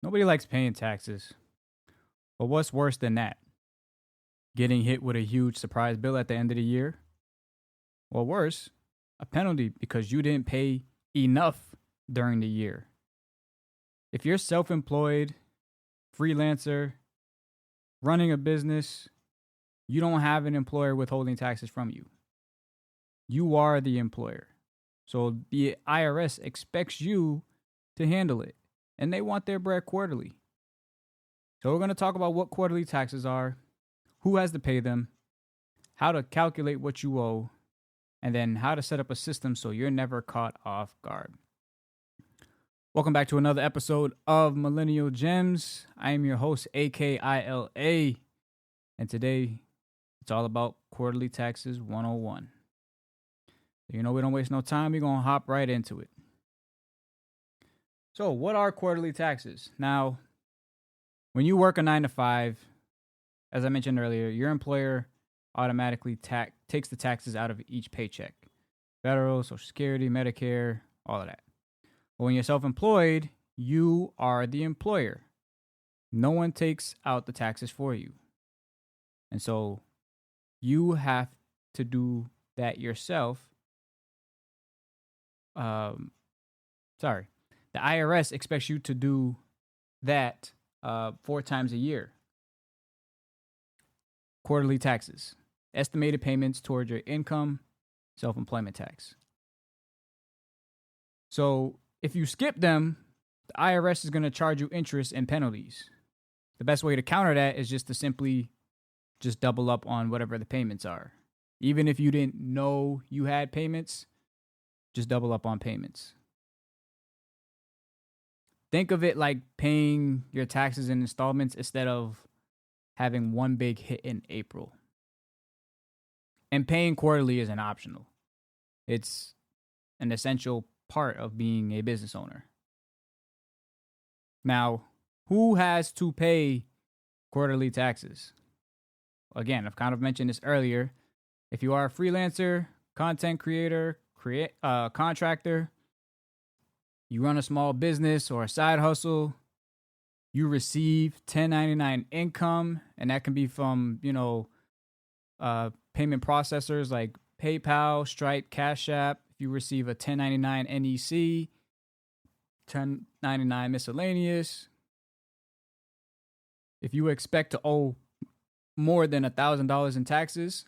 Nobody likes paying taxes. But what's worse than that? Getting hit with a huge surprise bill at the end of the year? Or worse, a penalty because you didn't pay enough during the year. If you're self-employed, freelancer, running a business, you don't have an employer withholding taxes from you. You are the employer. So the IRS expects you to handle it, and they want their bread quarterly. So we're going to talk about what quarterly taxes are, who has to pay them, how to calculate what you owe, and then how to set up a system so you're never caught off guard. Welcome back to another episode of Millennial Gems. I am your host, AKILA, and today it's all about quarterly taxes 101. You know, we don't waste no time. We're going to hop right into it. So what are quarterly taxes? Now, when you work a 9 to 5, as I mentioned earlier, your employer automatically takes the taxes out of each paycheck. Federal, Social Security, Medicare, all of that. But when you're self-employed, you are the employer. No one takes out the taxes for you. And so you have to do that yourself. The IRS expects you to do that 4 times a year. Quarterly taxes, estimated payments towards your income, self-employment tax. So if you skip them, the IRS is going to charge you interest and penalties. The best way to counter that is just to simply just double up on whatever the payments are. Even if you didn't know you had payments, just double up on payments. Think of it like paying your taxes in installments instead of having one big hit in April. And paying quarterly isn't optional. It's an essential part of being a business owner. Now, who has to pay quarterly taxes? Again, I've kind of mentioned this earlier. If you are a freelancer, content creator, contractor, you run a small business or a side hustle, you receive 1099 income, and that can be from, payment processors like PayPal, Stripe, Cash App. If you receive a 1099 NEC, 1099 miscellaneous, if you expect to owe more than $1,000 in taxes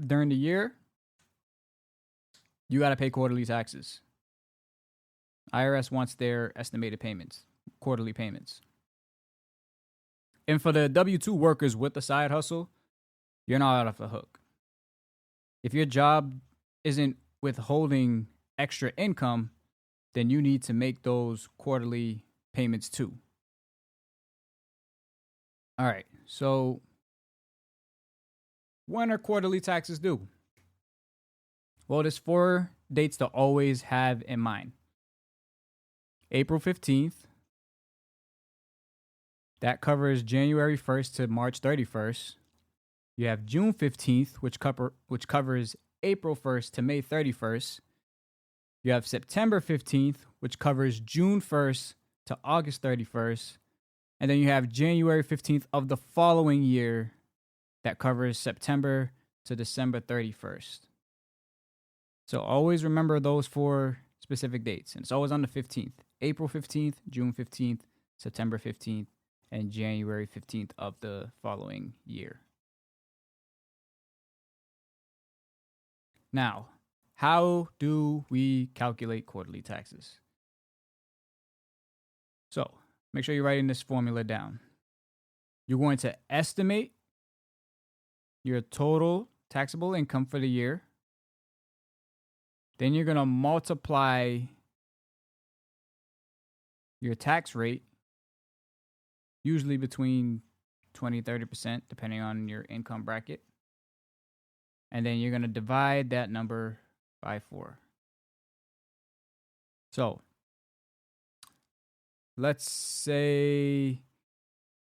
during the year, you got to pay quarterly taxes. IRS wants their estimated payments, quarterly payments. And for the W-2 workers with the side hustle, you're not off the hook. If your job isn't withholding extra income, then you need to make those quarterly payments too. All right, so when are quarterly taxes due? Well, there's 4 dates to always have in mind. April 15th. That covers January 1st to March 31st. You have June 15th, which covers April 1st to May 31st. You have September 15th, which covers June 1st to August 31st. And then you have January 15th of the following year that covers September to December 31st. So always remember those 4 specific dates. And it's always on the 15th. April 15th, June 15th, September 15th, and January 15th of the following year. Now, how do we calculate quarterly taxes? So, make sure you're writing this formula down. You're going to estimate your total taxable income for the year. Then you're going to multiply your tax rate, usually between 20-30%, depending on your income bracket. And then you're going to divide that number by 4. So, let's say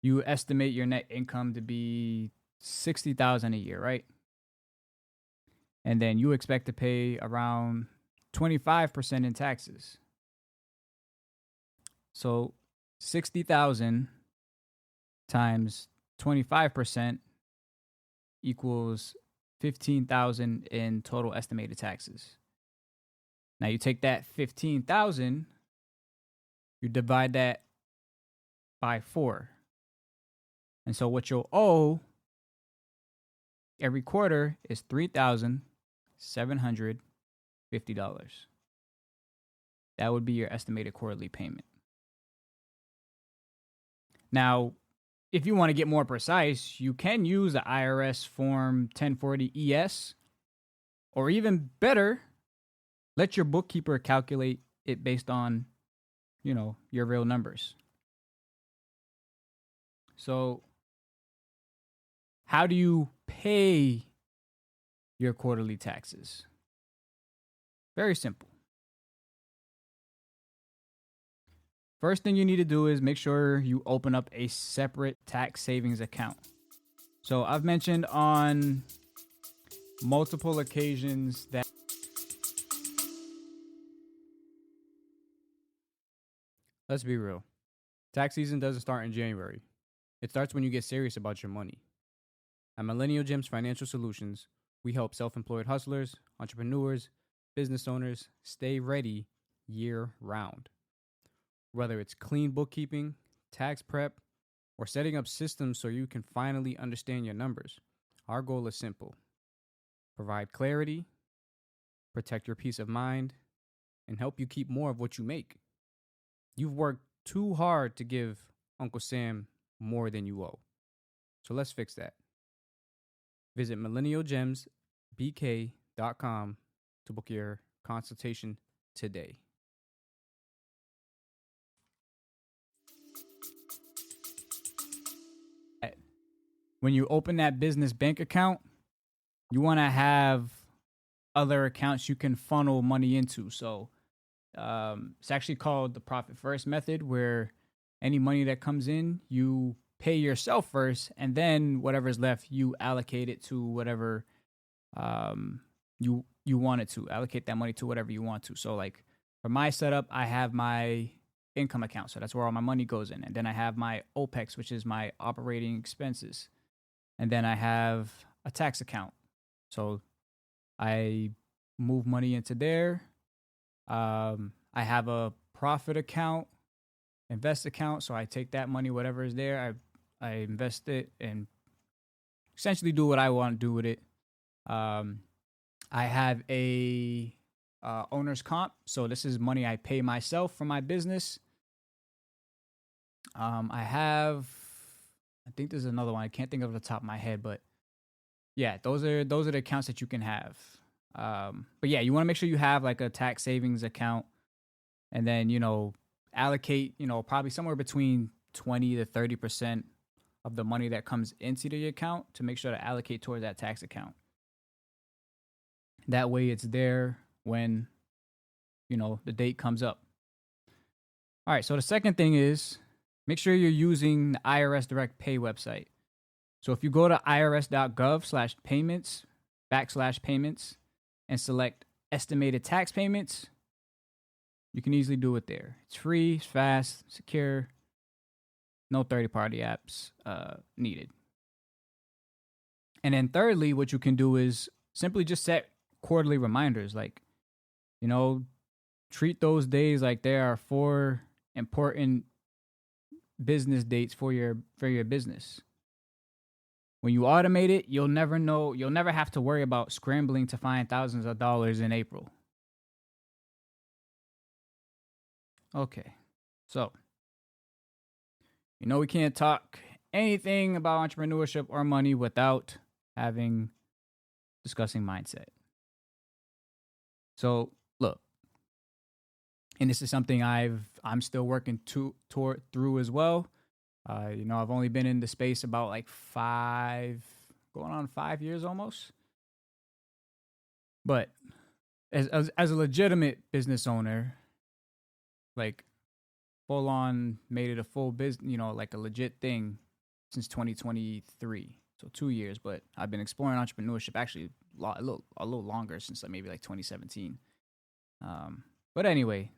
you estimate your net income to be $60,000 a year, right? And then you expect to pay around 25% in taxes. So $60,000 times 25% equals $15,000 in total estimated taxes. Now you take that $15,000, you divide that by 4. And so what you'll owe every quarter is $3,750. That would be your estimated quarterly payment. Now, if you want to get more precise, you can use the IRS Form 1040 ES, or even better, let your bookkeeper calculate it based on, your real numbers. So, how do you pay your quarterly taxes? Very simple. First thing you need to do is make sure you open up a separate tax savings account. So I've mentioned on multiple occasions that let's be real. Tax season doesn't start in January. It starts when you get serious about your money. At Millennial Gems Financial Solutions, we help self-employed hustlers, entrepreneurs, business owners stay ready year-round. Whether it's clean bookkeeping, tax prep, or setting up systems so you can finally understand your numbers, our goal is simple. Provide clarity, protect your peace of mind, and help you keep more of what you make. You've worked too hard to give Uncle Sam more than you owe. So let's fix that. Visit millennialgemsbk.com to book your consultation today. When you open that business bank account, you want to have other accounts you can funnel money into. So it's actually called the profit first method, where any money that comes in, you pay yourself first, and then whatever's left, you allocate it to whatever you want it to. Allocate that money to whatever you want to. So like for my setup, I have my income account. So that's where all my money goes in. And then I have my OPEX, which is my operating expenses. And then I have a tax account. So I move money into there. I have a profit account, invest account. So I take that money, whatever is there, I invest it and essentially do what I want to do with it. I have a owner's comp. So this is money I pay myself for my business. I think there's another one. I can't think of the top of my head, but yeah, those are the accounts that you can have. But yeah, you want to make sure you have like a tax savings account, and then, allocate, probably somewhere between 20 to 30% of the money that comes into the account to make sure to allocate towards that tax account. That way it's there when, the date comes up. All right. So the second thing is, make sure you're using the IRS Direct Pay website. So if you go to irs.gov/payments/payments and select estimated tax payments, you can easily do it there. It's free, it's fast, secure, no third-party apps needed. And then thirdly, what you can do is simply just set quarterly reminders. Like, treat those days like there are 4 important business dates for your business. When you automate it, you'll never have to worry about scrambling to find thousands of dollars in April. Okay. So, we can't talk anything about entrepreneurship or money without discussing mindset. So, look, and this is something I'm still working through as well. I've only been in the space about like 5 years almost. But as a legitimate business owner, like full on made it a full business, like a legit thing since 2023. So 2 years, but I've been exploring entrepreneurship actually a little longer, since maybe 2017. But anyway,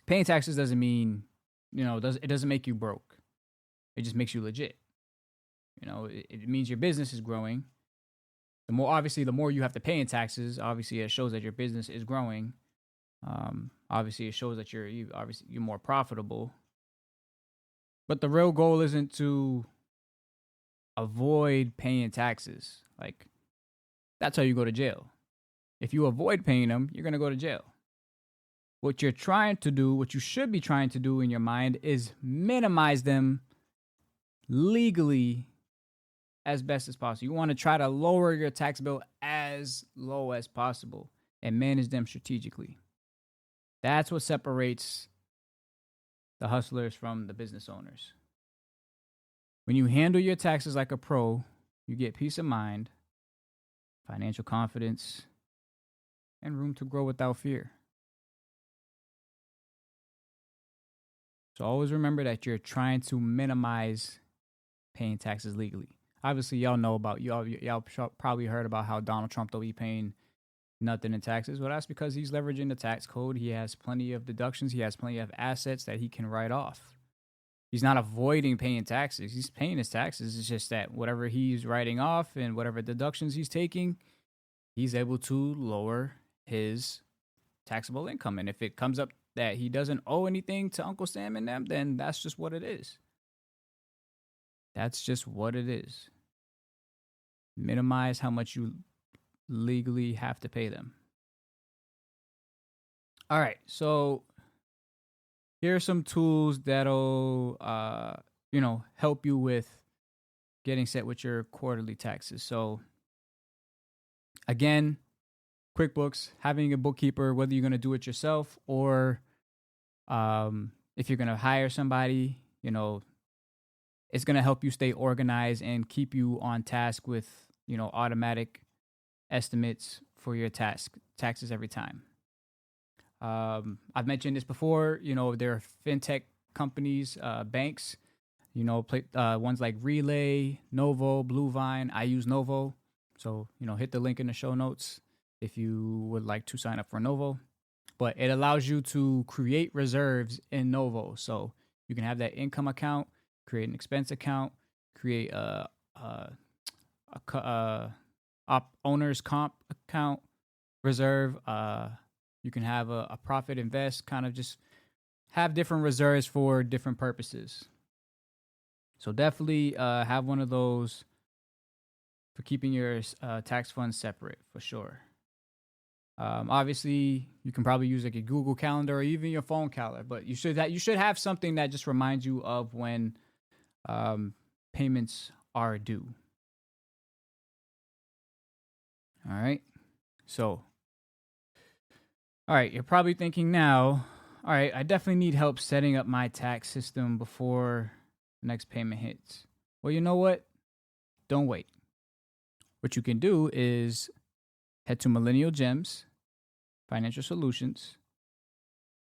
paying taxes doesn't mean it doesn't make you broke. It just makes you legit. It means your business is growing. The more you have to pay in taxes, obviously it shows that your business is growing. Obviously it shows that you're more profitable. But the real goal isn't to avoid paying taxes. Like, that's how you go to jail. If you avoid paying them, you're going to go to jail. What you're trying to do, what you should be trying to do in your mind, is minimize them legally as best as possible. You want to try to lower your tax bill as low as possible and manage them strategically. That's what separates the hustlers from the business owners. When you handle your taxes like a pro, you get peace of mind, financial confidence, and room to grow without fear. So always remember that you're trying to minimize paying taxes legally. Obviously, y'all probably heard about how Donald Trump don't be paying nothing in taxes. Well, that's because he's leveraging the tax code. He has plenty of deductions. He has plenty of assets that he can write off. He's not avoiding paying taxes. He's paying his taxes. It's just that whatever he's writing off and whatever deductions he's taking, he's able to lower his taxable income. And if it comes up that he doesn't owe anything to Uncle Sam and them, then that's just what it is. That's just what it is. Minimize how much you legally have to pay them. All right, so here are some tools that'll help you with getting set with your quarterly taxes. So again, QuickBooks, having a bookkeeper, whether you're going to do it yourself or if you're going to hire somebody, it's going to help you stay organized and keep you on task with, automatic estimates for your taxes every time. I've mentioned this before, there are fintech companies, banks, ones like Relay, Novo, Bluevine. I use Novo. So, hit the link in the show notes if you would like to sign up for Novo. But it allows you to create reserves in Novo. So you can have that income account, create an expense account, create a owner's comp account reserve. You can have a profit invest, kind of just have different reserves for different purposes. So definitely have one of those for keeping your tax funds separate, for sure. Obviously, you can probably use like a Google Calendar or even your phone calendar, but you should have something that just reminds you of when payments are due. All right. So, all right, you're probably thinking now, all right, I definitely need help setting up my tax system before the next payment hits. Well, you know what? Don't wait. What you can do is head to Millennial Gems Financial Solutions,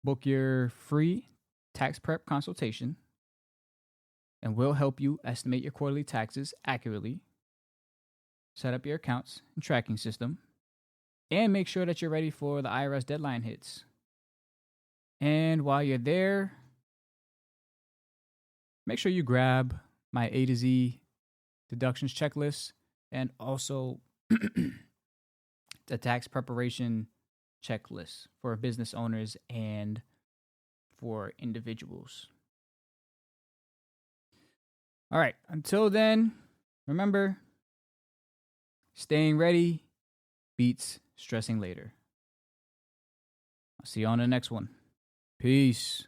book your free tax prep consultation, and we'll help you estimate your quarterly taxes accurately, set up your accounts and tracking system, and make sure that you're ready for the IRS deadline hits. And while you're there, make sure you grab my A to Z deductions checklist and also the tax preparation checklist for business owners and for individuals. All right, until then, remember, staying ready beats stressing later. I'll see you on the next one. Peace.